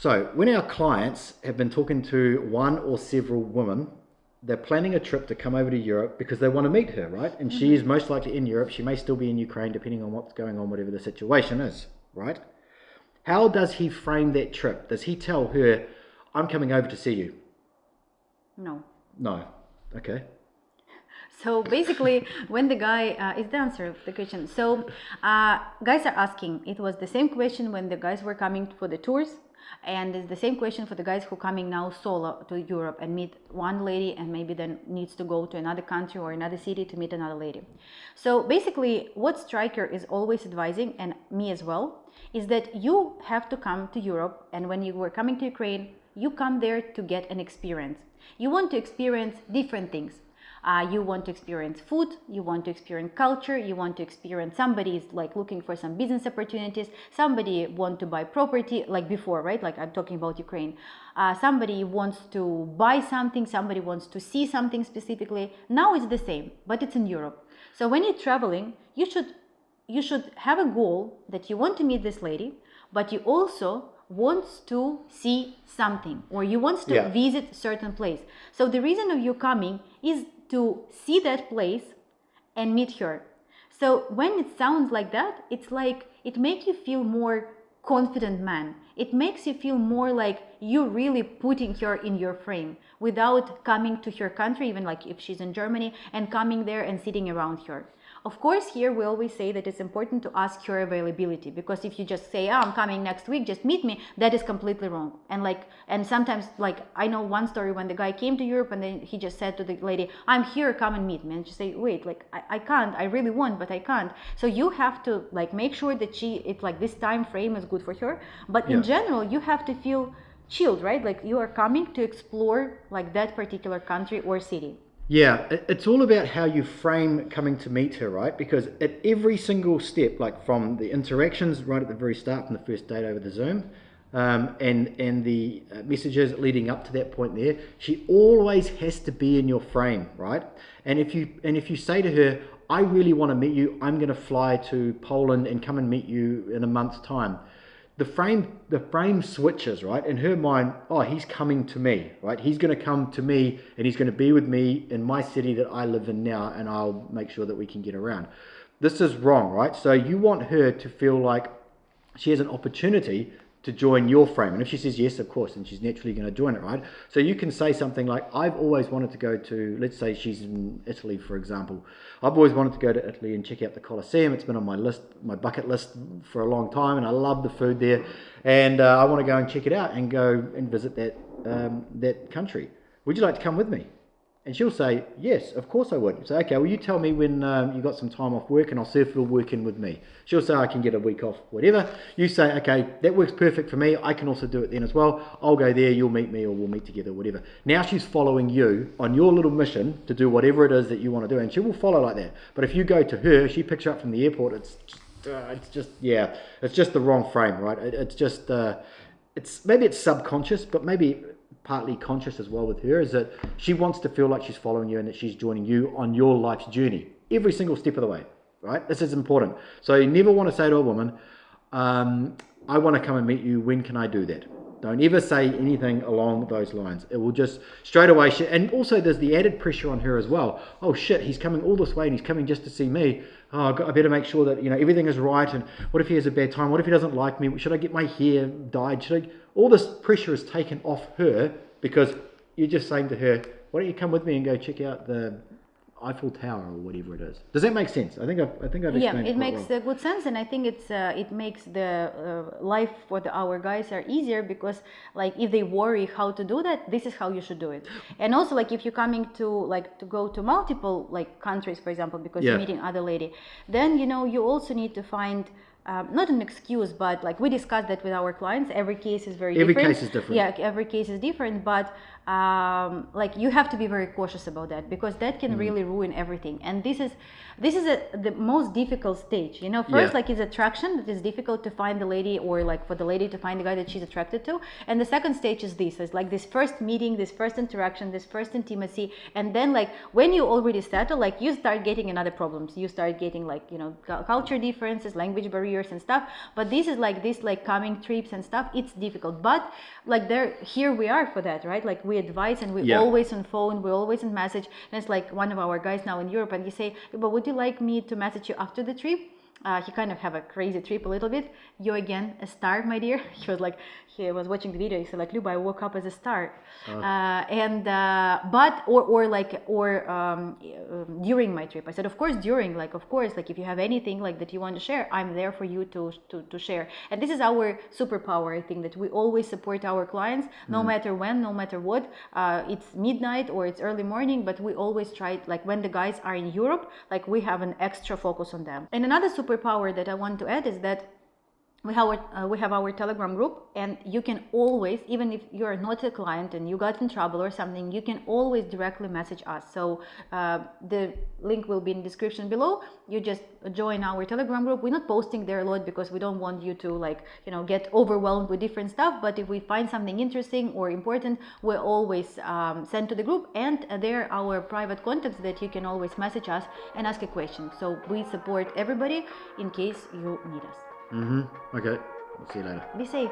So when our clients have been talking to one or several women, they're planning a trip to come over to Europe because they want to meet her, right? And she is most likely in Europe. She may still be in Ukraine, depending on what's going on, whatever the situation is, right? How does he frame that trip? Does he tell her, I'm coming over to see you? No. No. Okay. So basically, when the guy is the answer of the question. So guys are asking. It was the same question when the guys were coming for the tours, and it's the same question for the guys who coming now solo to Europe and meet one lady, and maybe then needs to go to another country or another city to meet another lady. So basically, what Stryker is always advising, and me as well, is that you have to come to Europe, and when you were coming to Ukraine, you come there to get an experience. You want to experience different things. You want to experience food, you want to experience culture, you want to experience somebody is like looking for some business opportunities, somebody want to buy property like before, right? Like I'm talking about Ukraine. Somebody wants to buy something, somebody wants to see something specifically. Now it's the same, but it's in Europe. So when you're traveling, you should have a goal that you want to meet this lady, but you also wants to see something, or you wants to visit a certain place. So the reason of you coming is to see that place and meet her. So when it sounds like that, it's like it makes you feel more confident man. It makes you feel more like you're really putting her in your frame without coming to her country, even like if she's in Germany, and coming there and sitting around her. Of course, here we always say that it's important to ask her availability, because if you just say, oh, I'm coming next week, just meet me, that is completely wrong. And sometimes, like, I know one story when the guy came to Europe and then he just said to the lady, I'm here, come and meet me. And she say, wait, like, I can't, I really want, but I can't. So you have to like make sure that it's like this time frame is good for her. But in general, you have to feel chilled, right? Like you are coming to explore like that particular country or city. Yeah, it's all about how you frame coming to meet her, right? Because at every single step, like from the interactions right at the very start, from the first date over the Zoom, and the messages leading up to that point there, she always has to be in your frame, right? And if you say to her, I really want to meet you, I'm going to fly to Poland and come and meet you in a month's time. The frame switches, right? In her mind, oh, he's coming to me, right? He's going to come to me and he's going to be with me in my city that I live in now, and I'll make sure that we can get around. This is wrong, right? So you want her to feel like she has an opportunity to join your frame. And if she says yes, of course, and she's naturally going to join it, right? So you can say something like, I've always wanted to go to, let's say she's in Italy, for example. I've always wanted to go to Italy and check out the Colosseum. It's been on my list, my bucket list for a long time, and I love the food there. And I want to go and check it out and go and visit that country. Would you like to come with me? And she'll say, yes, of course I would. So, okay, well, you tell me when you got some time off work and I'll see if you'll work in with me. She'll say, I can get a week off, whatever. You say, okay, that works perfect for me. I can also do it then as well. I'll go there, you'll meet me, or we'll meet together, whatever. Now she's following you on your little mission to do whatever it is that you want to do. And she will follow like that. But if you go to her, she picks you up from the airport, it's just the wrong frame, right? Maybe it's subconscious, but maybe partly conscious as well with her, is that she wants to feel like she's following you and that she's joining you on your life's journey every single step of the way, right? This is important. So you never want to say to a woman, I want to come and meet you, when can I do that? Don't ever say anything along those lines. It will just straight away, and also there's the added pressure on her as well. Oh shit, he's coming all this way and he's coming just to see me. Oh, I better make sure that everything is right. And what if he has a bad time? What if he doesn't like me? Should I get my hair dyed? All this pressure is taken off her because you're just saying to her, why don't you come with me and go check out the Eiffel Tower or whatever it is. Does that make sense? I think I've explained it. It makes well. Good sense, and I think it makes the life for our guys are easier, because like if they worry how to do that, this is how you should do it. And also like if you're coming to go to multiple countries, for example, because you're meeting other lady, then you also need to find not an excuse, but like we discussed that with our clients, every case is different. Every case is different. Yeah, every case is different, but you have to be very cautious about that, because that can really ruin everything. And this is the most difficult stage. First, it's attraction, that is difficult to find the lady, or for the lady to find the guy that she's attracted to. And the second stage is this first meeting, this first interaction, this first intimacy. And then when you already settle, you start getting another problems. You start getting culture differences, language barriers, careers and stuff. But this is like this, like coming trips and stuff, it's difficult. But like here we are for that, right? Like we advise, and we always on phone, we always on message. And it's like one of our guys now in Europe, and he say, but would you like me to message you after the trip? He kind of have a crazy trip a little bit. You again, a star, my dear. He was watching the video. He said like, Luba, I woke up as a star. During my trip, I said, of course, during, like, of course, like if you have anything like that you want to share, I'm there for you to share. And this is our superpower, I think, that we always support our clients, no matter when, no matter what. It's midnight or it's early morning, but we always try, like when the guys are in Europe, like we have an extra focus on them. And another superpower that I want to add is that we have our Telegram group, and you can always, even if you're not a client and you got in trouble or something, you can always directly message us. So the link will be in the description below. You just join our Telegram group. We're not posting there a lot because we don't want you to, like, get overwhelmed with different stuff. But if we find something interesting or important, we always send to the group, and there are our private contacts that you can always message us and ask a question. So we support everybody in case you need us. Okay. We'll see you later. Be safe.